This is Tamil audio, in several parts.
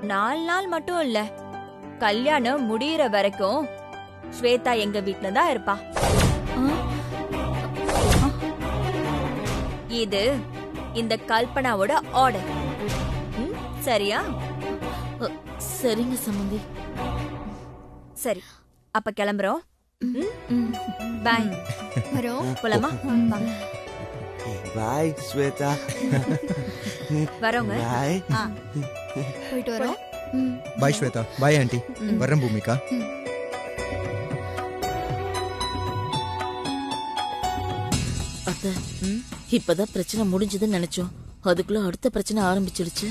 4 நாள் மட்டும் இல்ல, கல்யாணம் முடியற வரைக்கும் ஸ்வேதா எங்க வீட்ல தான் இருப்பா. இது இந்த கல்பனாவோட ஆர்டர். சரியா? சரிங்க சம்பந்தி. சரி, அப்ப கிளம்புறோம். பாய். வரோம். போலாமா? பாய் ஸ்வேதா. வரோங்க. பாய். போயிட்டு வரோம். பாய் ஸ்வேதா. Bye aunty. வரேன் பூமிகா. அத்த, இப்பதான் பிரச்சனை முடிஞ்சதுன்னு நினைச்சோம், அதுக்குள்ள அடுத்த பிரச்சனை ஆரம்பிச்சிடுச்சு.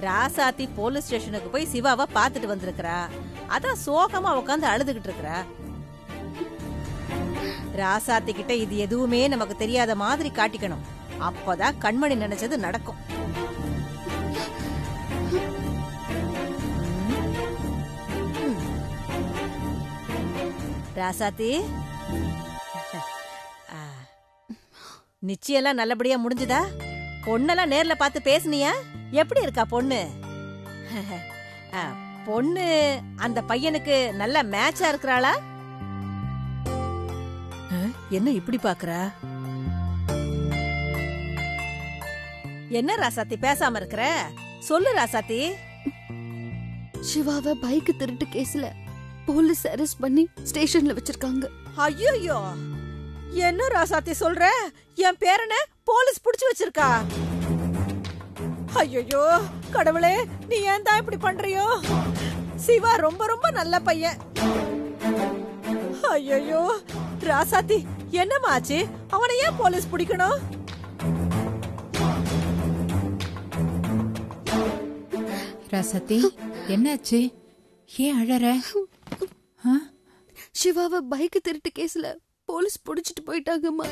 ராசாத்தி போலீஸ் ஸ்டேஷனுக்கு போய் சிவாவை பாத்துட்டு வந்திருக்கிறா. அதான் சோகமா உட்காந்து அழுதுகிட்டு இருக்கிறா. ராசாத்தி கிட்ட இது எதுவுமே நமக்கு தெரியாத மாதிரி காட்டிக்கணும். அப்பதான் கண்மணி நினைச்சது நடக்கும். ராசாத்தி, நிச்சயம் நல்லபடியா முடிஞ்சுதா? பொண்ணெல்லாம் நேர்ல பார்த்து பேசுனியா? எப்படி இருக்கா பொண்ணு? பொண்ணு அந்த பையனுக்கு நல்ல மேட்சா இருக்கிறாளா? என்ன இப்படி பாக்குறா? என்ன ராசாத்தி பேசாம இருக்கிற? சொல்லு ராசாத்தி. சிவாவை பைக் திருட்டு கேஸ்ல போலீஸ் அரெஸ்ட் பண்ணி ஸ்டேஷன்ல வச்சிருக்காங்க. ஐயோ, என்ன ராசாத்தி சொல்ற? என் பேரனை போலீஸ் புடிச்சு வச்சிருக்கா? ஐயோ கடவுளே, நீ ஏன் தான் இப்படி பண்றியோ? சிவா ரொம்ப ரொம்ப நல்ல பையன். ஐயோ ராசாத்தி, என்னமாச்சு? அவனை ஏன் போலீஸ் பிடிக்கணும்? ராசாத்தி, என்னாச்சு? ஏன் அழற? சிவாவை பைக் திருட்டு கேஸ்ல போலீஸ் புடிச்சிட்டு போயிட்டாங்கம்மா.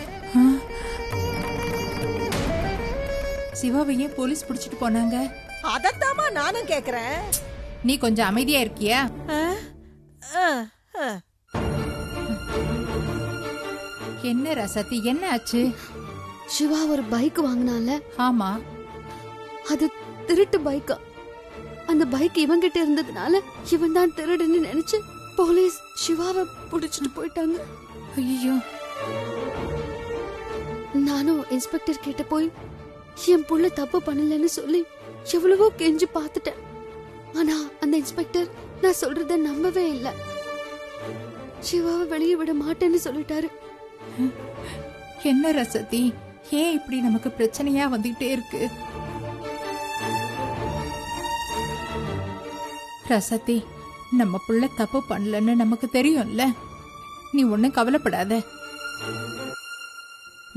சிவாவை ஏன் போலீஸ் புடிச்சிட்டு போனாங்க? அதத்தாமா நானும் கேக்குறேன். நீ கொஞ்சம் அமைதியா இருக்கியா? என்ன ராசாத்தி, என்ன ஆச்சு? சிவா ஒரு பைக் வாங்கினால. ஆமா. அது திருட்டு பைக்கா. அந்த பைக் இவங்கிட்ட இருந்ததுனால இவன் தான் திருடுன்னு நினைச்சு போலீஸ் சிவாவை புடிச்சிட்டு போயிட்டாங்க. ஐயோ. நானும் இன்ஸ்பெக்டர் கிட்ட போய் என் புள்ள தப்பு பண்ணலன்னு சொல்லி எவ்வளவோ கெஞ்சி பார்த்துட்டேன். ஆனா அந்த இன்ஸ்பெக்டர் நான் சொல்றத நம்பவே இல்லை. சிவாவை வெளியே விட மாட்டேன்னு சொல்லிட்டாரு. என்ன ரசதி, ஏன் இப்படி நமக்கு பிரச்சனையா வந்துகிட்டே இருக்கு? ரசதி, நம்ம புள்ள தப்பு பண்ணலன்னு நமக்கு தெரியும்ல. நீ ஒன்னும் கவலைப்படாத.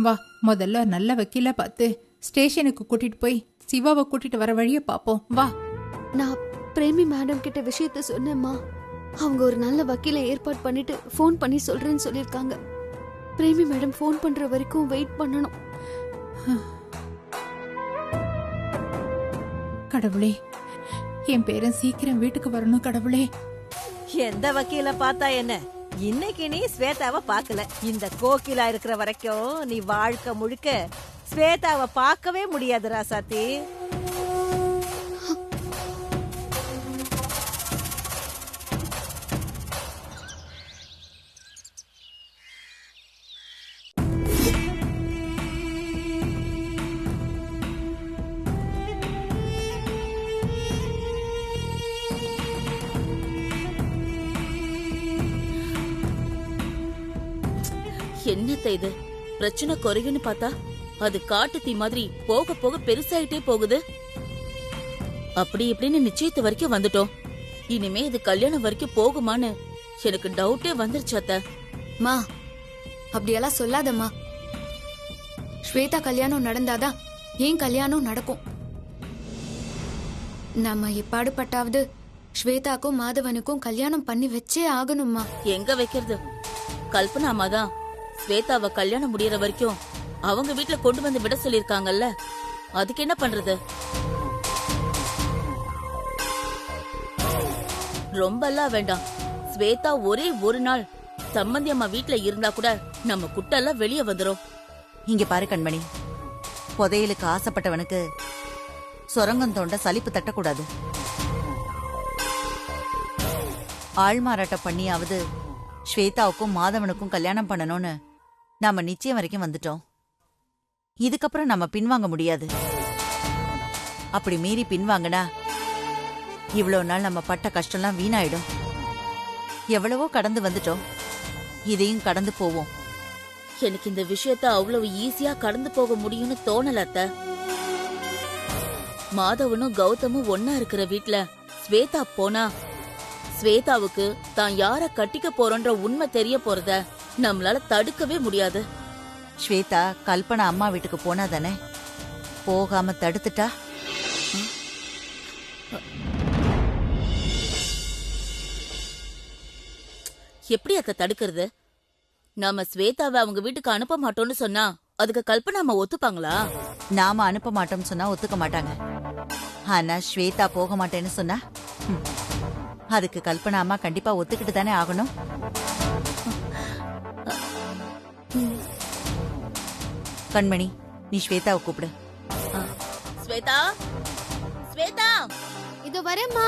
வா, முதல்ல நல்ல வக்கீல பார்த்து ஸ்டேஷனுக்கு கூட்டிட்டு போய் சிவாவை கூட்டிட்டு வர வழிய பாப்போம். வா. நான் பிரேமி மேடம் கிட்ட விஷயத்த சொன்னேம்மா. அவங்க ஒரு நல்ல வக்கீல ஏற்பாடு பண்ணிட்டு போன் பண்ணி சொல்றேன்னு சொல்லிருக்காங்க. பிரேமி மேடம் போன் பண்ற வரைக்கும் வெயிட் பண்ணணும். கடவுளே, என் பேரன் சீக்கிரம் வீட்டுக்கு வரணும் கடவுளே. எந்த வக்கீல பார்த்தா என்ன? இன்னைக்கு நீ ஸ்வேதாவை பார்க்கல. இந்த கோகிலா இருக்கிற வரைக்கும் நீ வாழ்க்கை முழுக்க ஸ்வேதாவை பார்க்கவே முடியாது ராசாத்தி. என்னத்த இது? பிரச்சனை குறையுன்னு பார்த்தா அது காட்டு தீ மாதிரி போக போக பெருசாயிட்டே போகுது. அப்படி இப்படின்னு நிச்சயத்து வரைக்கும் வந்துட்டோம். இனிமே இது கல்யாணம் வரைக்கும் போகுமான்னு எனக்கு டவுட்டே வந்துருச்சு அத்த. மா, அப்படியெல்லாம் சொல்லாதம்மா. ஸ்வேதா கல்யாணம் நடந்தாதான் ஏன் கல்யாணம் நடக்கும். நம்ம எப்பாடுபட்டாவது ஸ்வேதாக்கும் மாதவனுக்கும் கல்யாணம் பண்ணி வச்சே ஆகணும்மா. எங்க வைக்கிறது? கல்பனா அம்மாதான் ஸ்வேதாவை கல்யாணம் முடியற வரைக்கும் அவங்க வீட்ல கொண்டு வந்து விட சொல்லிருக்காங்கல்ல, அதுக்கு என்ன பண்றது? ரொம்ப எல்லாம் வேண்டாம். ஸ்வேதா ஒரே ஒரு நாள் சம்மந்தி அம்மா வீட்ல இருந்தா கூட நம்ம குட்டெல்லாம் வெளியே வந்துரும். இங்க பாரு கண்மணி, புதையலுக்கு ஆசைப்பட்டவனுக்கு சொரங்கம் தோண்ட சலிப்பு தட்டக்கூடாது. ஆள்மாறாட்டம் பண்ணியாவது ஸ்வேதாவுக்கும் மாதவனுக்கும் கல்யாணம் பண்ணணும்னு நாம நிச்சயம் வரைக்கும் வந்துட்டோம். இதுக்கப்புறம் நம்ம பின்வாங்க முடியாது. அப்படி மீறி பின்வாங்கினா இவ்வளவு நாள் நம்ம பட்ட கஷ்டம்லாம் வீணாயிடும். எவ்வளவோ கடந்து வந்துட்டோம், இதையும் கடந்து போவோம். எனக்கு இந்த விஷயத்த அவ்வளவு ஈஸியா கடந்து போக முடியும்னு தோணல அத்தை. மாதவனும் கௌதமும் ஒன்னா இருக்கிற வீட்ல ஸ்வேதா போனா ஸ்வேதாவுக்கு தான் யார கட்டிக்க போறோன்ற உண்மை தெரிய போறத நம்மளால தடுக்கவே முடியாது. ஸ்வேதா கல்பனா அம்மா வீட்டுக்கு போனா தானே, போகாம தடுத்துட்டா? எப்படி அத்தை தடுக்கிறது? நாம ஸ்வேதாவை அவங்க வீட்டுக்கு அனுப்ப மாட்டோம்னு சொன்னா அதுக்கு கல்பனா அம்மா ஒத்துப்பாங்களா? நாம அனுப்ப மாட்டோம்னு சொன்னா ஒத்துக்க மாட்டாங்க. ஆனா ஸ்வேதா போக மாட்டேன்னு சொன்னா அதுக்கு கல்பனா அம்மா கண்டிப்பா ஒத்துக்கிட்டு தானே ஆகணும். கண்மணி, நீ ஸ்வேதாவை கூப்பிடு. ஸ்வேதா, ஸ்வேதா, இதோ வரேம்மா.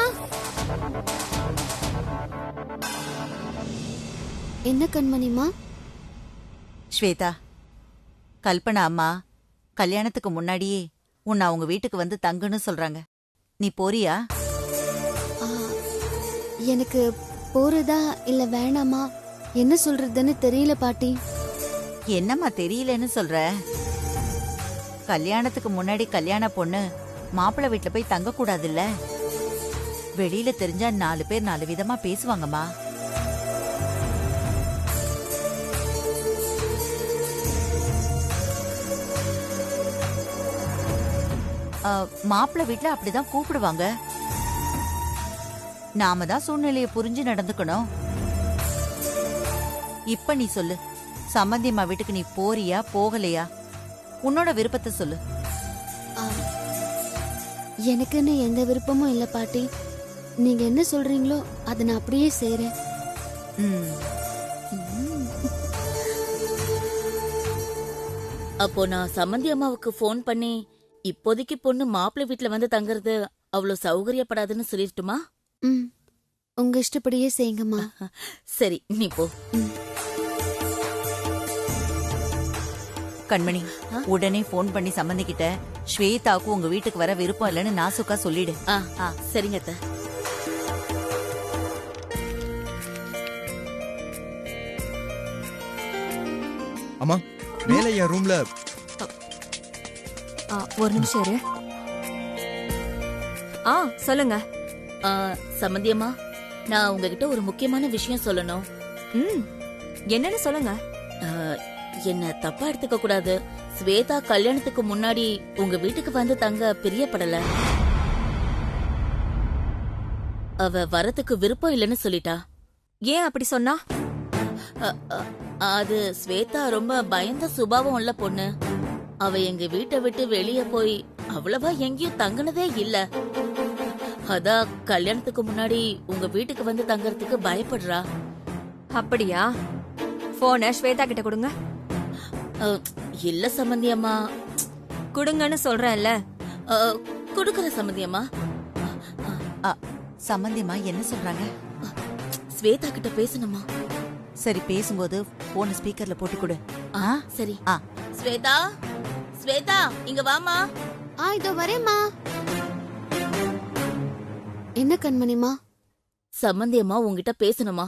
என்ன கண்மணிமா? ஸ்வேதா, கல்பனா அம்மா கல்யாணத்துக்கு முன்னாடியே உன்னை அவங்க வீட்டுக்கு வந்து தங்குன்னு சொல்றாங்க. நீ போறியா? ஆ, எனக்கு போறதா இல்ல வேணாமா என்ன சொல்றதுன்னு தெரியல பாட்டி. என்னம்மா தெரியலன்னு சொல்ற? கல்யாணத்துக்கு முன்னாடி கல்யாண பொண்ணு மாப்பிள்ளை வீட்டுல போய் தங்க கூடாதுல்ல? வெளியில தெரிஞ்சா 4 பேர் 4 விதமா பேசுவாங்கம்மா. மாப்பிள்ளை வீட்டுல அப்படிதான் கூப்பிடுவாங்க. நாம தான் சூழ்நிலையை புரிஞ்சு நடந்துக்கணும். இப்ப நீ சொல்லு, சம்பந்தியம்மா வீட்டுக்கு நீ போறியா போகலையா? உன்னோட விருப்பத்தை சொல்லு. ஆ, எனக்குன்னு எந்த விருப்பமும் இல்ல பாட்டி. நீங்க என்ன சொல்றீங்களோ அதை நான் அப்படியே செய்றேன். அப்போ நான் சம்மந்தி அம்மாவுக்கு போன் பண்ணி இப்போதைக்கு பொண்ணு மாப்பிள்ளை வீட்டுல வந்து தங்குறது அவ்வளவு சௌகரியப்படாதுன்னு சொல்லிட்டுமா? ம், உங்க இஷ்டப்படியே செய்யுங்கம்மா. சரி, நீ போ. கண்மணி, உடனே போன் பண்ணி சம்பந்திக்கிட்ட ஸ்வேதாவுக்கு உங்க வீட்டுக்கு வர விருப்பம் இல்லைன்னு நாசுக்கா சொல்லிடு. சரிங்க அத்தை. அம்மா, மேல என் ரூம்ல ஒரு நிமிஷம் இரு. சொல்லுங்க. சம்மந்தி அம்மா, நான் உங்ககிட்ட ஒரு முக்கியமான விஷயம் சொல்லணும். என்னன்னு சொல்லுங்க. என்ன தப்பா எடுத்துக்க கூடாது. ஸ்வேதா கல்யாணத்துக்கு முன்னாடி உங்க வீட்டுக்கு வந்து தங்க பிரியப்படல. அவ வரத்துக்கு விருப்பம் இல்லைன்னு சொல்லிட்டா. ஏன் அப்படி சொன்னா? அது ஸ்வேதா ரொம்ப பயந்த சுபாவம் உள்ள பொண்ணு. அவ எங்க வீட்டை விட்டு வெளியே போய் அவ்வளவா எங்கேயும் தங்கினதே இல்ல. அதான் கல்யாணத்துக்கு முன்னாடி உங்க வீட்டுக்கு வந்து தங்கறதுக்கு பயப்படுறா. அப்படியா? போன ஸ்வேதா கிட்ட கொடுங்க. இல்ல சம்பந்தி அம்மா. கொடுங்கன்னு சொல்றேன்ல. கொடுக்கற சம்பந்தி அம்மா. சம்பந்தியம்மா என்ன சொல்றாங்க? ஸ்வேதா கிட்ட பேசணுமா? சரி, பேசும்போது போன் ஸ்பீக்கர்ல போட்டு கொடு. சரி. ஸ்வேதா, ஸ்வேதா, இங்க வாமா. இதோ வரேம்மா. என்ன கண்மணிமா? சம்பந்தி அம்மா உங்ககிட்ட பேசணுமா?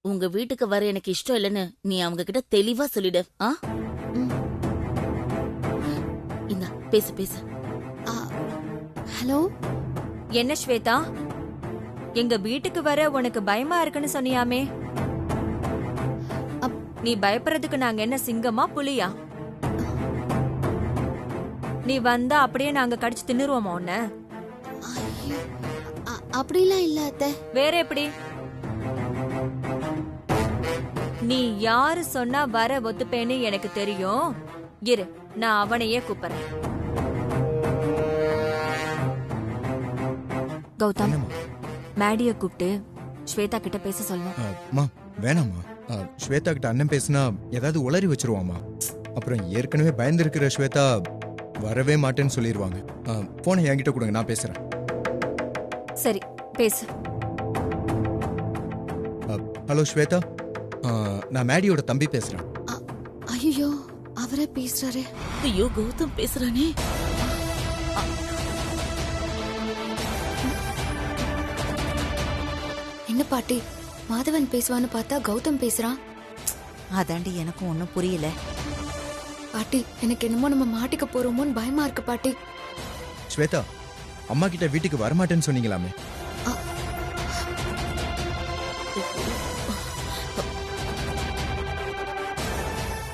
உங்க வீட்டுக்கு வர எனக்கு இஷ்டம் இல்லைன்னு நீ அவங்க கிட்ட தெளிவா சொல்லிடு. இந்த பேசு பேசு. ஹலோ. என்ன ஸ்வேதா, எங்க வீட்டுக்கு வர உனக்கு பயமா இருக்குன்னு சொன்னியாமே? நீ பயப்படுறதுக்கு நாங்க என்ன சிங்கமா புலியா? நீ வந்தா அப்படியே நாங்க கடிச்சு தின்னுருவோமா உன்ன? அப்படிலாம் இல்ல அத்தை. வேற எப்படி? நீ யாரு சொன்னா வர ஒத்துப்பேன்னு எனக்கு தெரியும். இரு, நான் அவனையே கூப்பிடுறேன். கௌதம், என்னம்மா? மேடிய கூப்பிட்டு ஸ்வேதா கிட்ட பேச சொல்லணும். அம்மா வேணாம்மா. ஸ்வேதா கிட்ட அண்ணன் பேசினா ஏதாவது உளறி வச்சிருவாம்மா. அப்புறம் ஏற்கனவே பயந்துருக்கிற ஸ்வேதா வரவே மாட்டேன்னு சொல்லிடுவாங்க. போனை என்கிட்ட கொடுங்க, நான் பேசுறேன். சரி, பேசு. ஹலோ ஸ்வேதா, நான் மேடியோட தம்பி பேசுறேன். ஐயோ, அவரே பேசுறாரே. ஐயோ கௌதம் பேசுறானே. என்ன பாட்டி, மாதவன் பேசுவான்னு பார்த்தா கௌதம் பேசுறான். அதாண்டி எனக்கும் ஒன்றும் புரியல. பாட்டி, எனக்கு என்னமோ நம்ம மாட்டிக்க போறோமோன்னு பயமா இருக்கு பாட்டி. ஸ்வேதா, அம்மா கிட்ட வீட்டுக்கு வரமாட்டேன்னு சொன்னீங்களாமே.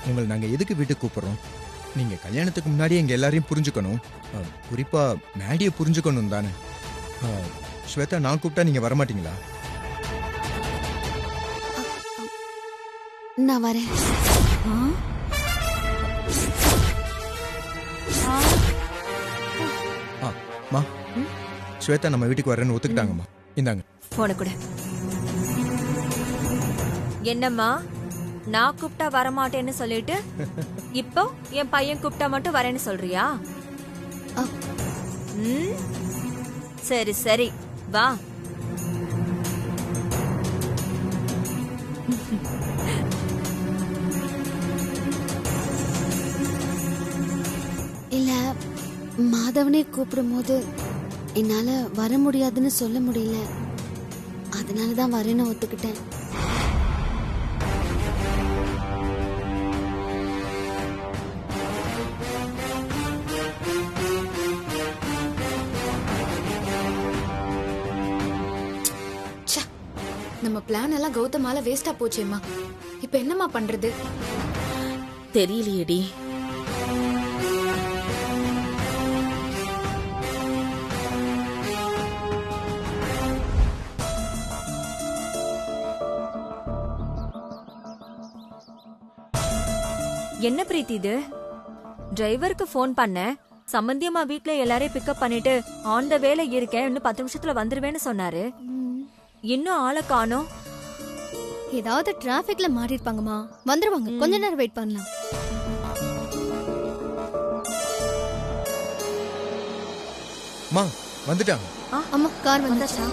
உங்களை நாங்க எதுக்கு வீட்டுக்கு கூப்பிடுறோம்? நீங்க கல்யாணத்துக்கு முன்னாடி எங்க எல்லாரையும் புரிஞ்சுக்கணும். குறிப்பா மேடியை புரிஞ்சுக்கணும் தானே. ஸ்வேதா, நான் கூப்பிட்டா நீங்க வரமாட்டீங்களா? நான் வரேன். மா, ஸ்வேதா நம்ம வீட்டுக்கு வரேன்னு ஒத்துக்கிட்டாங்கம்மா. இந்தாங்க போன கூட. என்னம்மா, நான் கூப்பிட்டா வரமாட்டேன்னு சொல்லிட்டு இப்போ என் பையன் கூப்பிட்டா மட்டும் வரேன்னு சொல்றியா? சரி சரி, வா. இல்ல, மாதவனே கூப்பிடும் போது என்னால வர முடியாதுன்னு சொல்ல முடியல. அதனாலதான் வரேன்னு ஒத்துக்கிட்டேன். நம்ம பிளான் எல்லாம் கௌதமால வேஸ்டா போச்சேம்மா. இப்ப என்னம்மா பண்றது? தெரியலையேடி. என்ன பிரீத்தி இது? டிரைவருக்கு ஃபோன் பண்ண, சம்பந்தியம்மா வீட்ல எல்லாரையும் பிக்கப் பண்ணிட்டு ஆன் த வேல இருக்கேன், இன்னும் 10 நிமிஷத்துல வந்துருவேன்னு சொன்னாரு. இன்னும் ஆளை காணோம். ஏதாவது டிராபிக்ல மாறி இருப்பாங்கம்மா. வந்துருவாங்க, கொஞ்ச நேரம் வெயிட் பண்ணலாம். மா, வந்துட்டாங்க. அம்மா, கார் வந்துச்சா?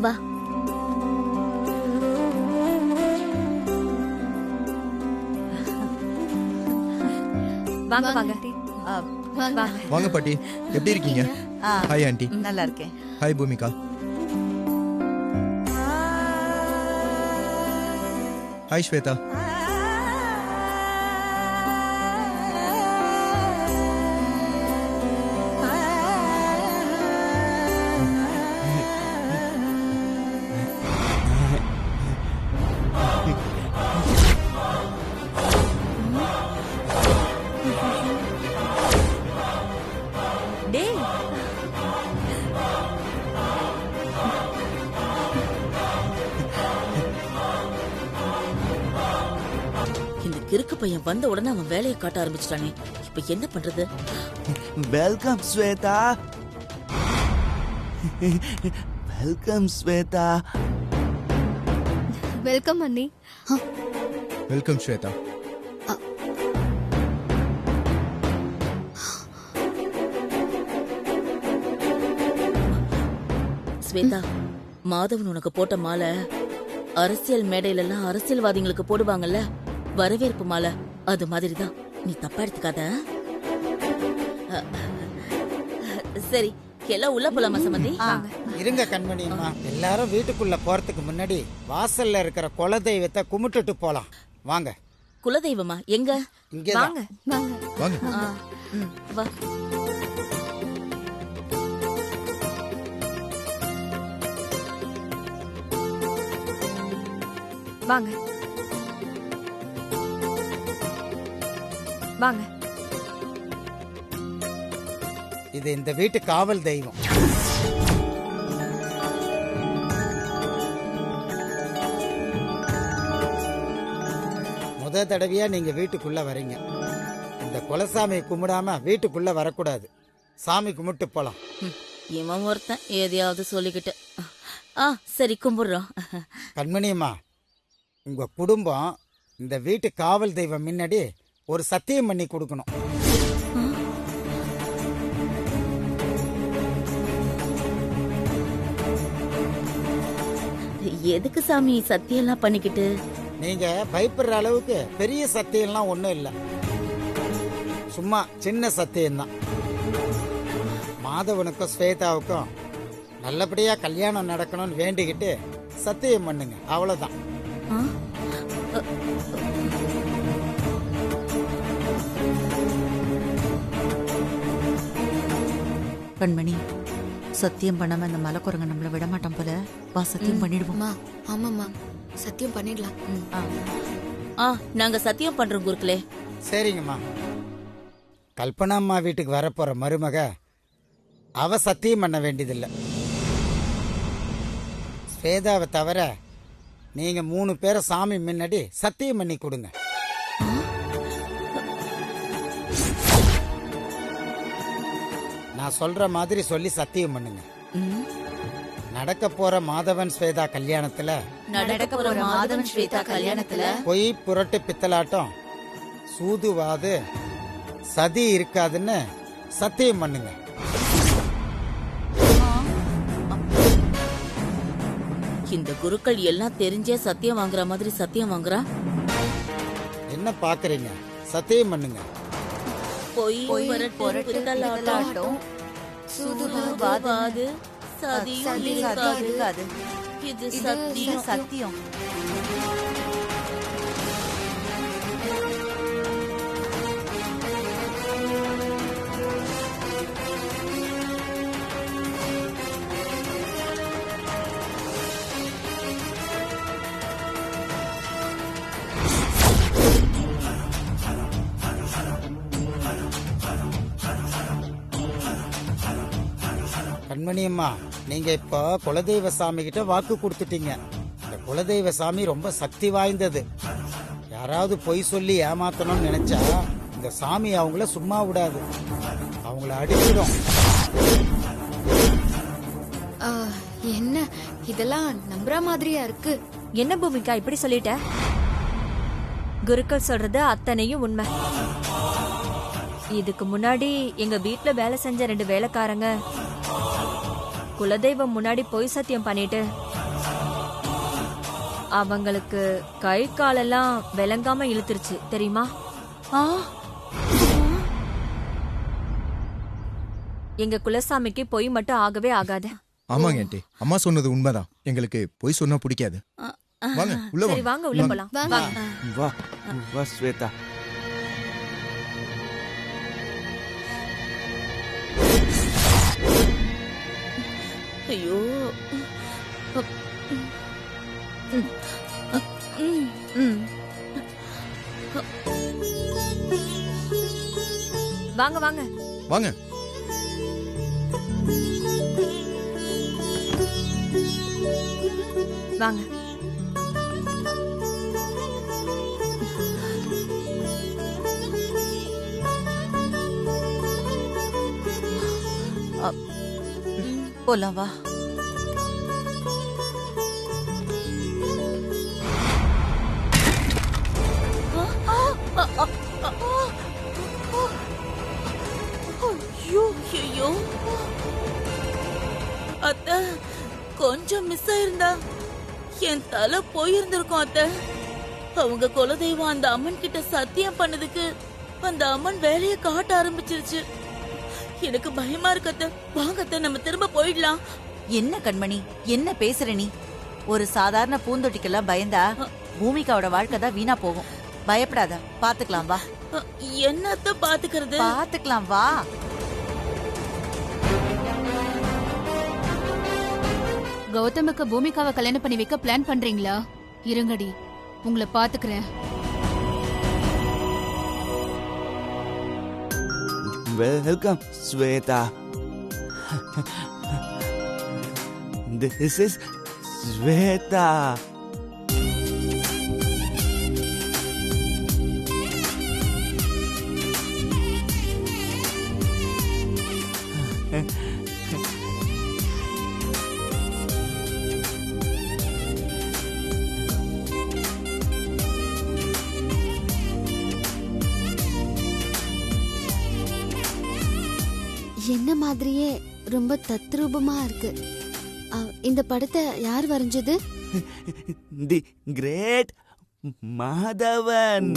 வா. வாங்க வாங்க. வாங்க. வாங்க பாட்டி, எப்படி இருக்கீங்க? Hi aunty. நல்லா இருக்கேன். ஹாய் பூமிகா. ஹாய் ஸ்வேதா. டேய், இந்த கிறுக்கு பையன் வந்த உடனே அவன் வேலையை காட்ட ஆரம்பிச்சிட்டானே. இப்ப என்ன பண்றது? Welcome Shweta. Welcome Shweta. Welcome அண்ணி. வெல்கம் ஸ்வேதா. ஸ்வேதா, மாதவன் உனக்கு போட்ட மாலை அரசியல் மேடையில எல்லாம் அரசியல்வாதிகளுக்கு போடுவாங்கல்ல, வரவேற்பு மாலை, அது மாதிரிதான். நீ தப்பா எடுத்துக்காத. சரி, எல்லாம் உள்ள போலாமா சம்பந்தி? இருங்க கண்மணியம்மா, எல்லாரும் வீட்டுக்குள்ள போறதுக்கு முன்னாடி வாசல்ல இருக்கிற குலதெய்வத்தை கும்பிட்டுட்டு போலாம். வாங்க. குலதெய்வமா? எங்க? இங்கதான். வாங்க. வா. வாங்க வாங்க. இது இந்த வீட்டு காவல் தெய்வம். முத தடவையா நீங்க வீட்டுக்குள்ள வரீங்க. இந்த குலசாமியை கும்பிடாம வீட்டுக்குள்ள வரக்கூடாது. சாமி கும்பிட்டு போலாம். இவன் ஒருத்தன் எதையாவது சொல்லிக்கிட்டு. சரி, கும்பிடுறோம். கண்மணியம்மா, உங்க குடும்பம் இந்த வீட்டு காவல் தெய்வம் முன்னாடி ஒரு சத்தியம் பண்ணி கொடுக்கணும். எதுக்கு சாமி சத்தியம்லாம் பண்ணிக்கிட்டு? நீங்க பயப்படுற அளவுக்கு பெரிய சத்தியம்லாம் ஒண்ணும் இல்ல, சும்மா சின்ன சத்தியம்தான். மாதவனுக்கும் ஸ்வேதாவுக்கும் நல்லபடியா கல்யாணம் நடக்கணும்னு வேண்டிக்கிட்டு சத்தியம் பண்ணுங்க, அவ்வளவுதான். கண்மணி, சத்தியம் பண்ணாம இந்த மலைக்குரங்க நம்மள விட மாட்டோம் போல. வா, சத்தியம் பண்ணிடுவோம். ஆமாம்மா, சத்தியம் பண்ணிடலாம். நாங்க சத்தியம் பண்றோம் குருக்களே. சரிங்கம்மா. கல்பனா அம்மா வீட்டுக்கு வரப்போற மருமக அவ சத்தியம் பண்ண வேண்டியதில்லை. ஸ்வேதாவை தவிர நீங்க 3 பேரை சாமி முன்னாடி சத்தியம் பண்ணி கொடுங்க. நான் சொல்ற மாதிரி சொல்லி சத்தியம் பண்ணுங்க. நடக்க போற மாதவன் ஸ்வேதா கல்யாணத்துல பொய் புரட்டு பித்தலாட்டம் சூதுவாது சதி இருக்காதுன்னு சத்தியம் பண்ணுங்க. இந்த குருக்கள் எல்லாம் தெரிஞ்சே சத்தியம் வாங்குற மாதிரி சத்தியம் வாங்குறா. என்ன பாக்குறீங்க? சத்தியம் பண்ணுங்க. பொய் புரட்டு பித்தலாட்டம் சூதுவாது சதியும் இருக்காது. இது சத்தியம். கண்மணியம்மா, நீங்க இப்ப குலதெய்வ சாமி கிட்ட வாக்கு கொடுத்துட்டீங்க. இந்த குலதெய்வ சாமி ரொம்ப சக்தி வாய்ந்தது. யாராவது பொய் சொல்லி ஏமாத்தணும்னு நினைச்சா இந்த சாமி அவங்கள சும்மா விடாது, அவங்கள அடிச்சிடும். என்ன இதெல்லாம் நம்புற மாதிரியா இருக்கு? என்ன பூமிகா இப்படி சொல்லிட்ட? குருக்கள் சொல்றது அத்தனையும் உண்மை. இதுக்கு முன்னாடி எங்க வீட்ல வேலை செஞ்ச 2 வேலைக்காரங்க குலதெய்வம் முன்னாடி பொய் சத்தியம் பண்ணிட்டு அவங்களுக்கு கை காலெல்லாம் விளங்காம இழுத்துருச்சு தெரியுமா? எங்க குலசாமிக்கு பொய் மட்டும் ஆகவே ஆகாது. ஆமாங்க ஆண்டி, அம்மா சொன்னது உண்மைதான். எங்களுக்கு பொய் சொன்னா பிடிக்காது. வாங்க உள்ள சரி, வாங்க உள்ள போலாம். வா வா ஸ்வேதா. ஐயோ, வாங்க வாங்க வாங்க. வாங்க. போலாம் வா. ஐயோ, அத்த கொஞ்சம் மிஸ் ஆயிருந்தா என் தலை போயிருந்திருக்கும். அத்த அவங்க குலதெய்வம் அந்த அம்மன் கிட்ட சத்தியம் பண்ணதுக்கு அந்த அம்மன் வேலையை காட்ட ஆரம்பிச்சிருச்சு. எனக்கு பயமா இருக்கத்த. வாங்கத்த, நம்ம திரும்ப போயிடலாம். என்ன கண்மணி, என்ன பேசுற நீ? ஒரு சாதாரண பூந்தொட்டிக்கெல்லாம் பயந்தா பூமிகாவோட வாழ்க்கை தான் வீணா போகும். பயப்படாத, பாத்துக்கலாம் வா. என்னத்த பாத்துக்கிறது? பாத்துக்கலாம் வா. கௌதமுக்கு பூமிகாவை கல்யாணம் பண்ணி வைக்க பிளான் பண்றீங்களா? இருங்கடி, உங்களை பாத்துக்கிறேன். Welcome Shweta. This is Shweta. என்ன மாதிரியே ரொம்ப தத்ரூபமா இருக்கு. இந்த படத்தை யார் வரைஞ்சது? தி கிரேட் மாதவன்.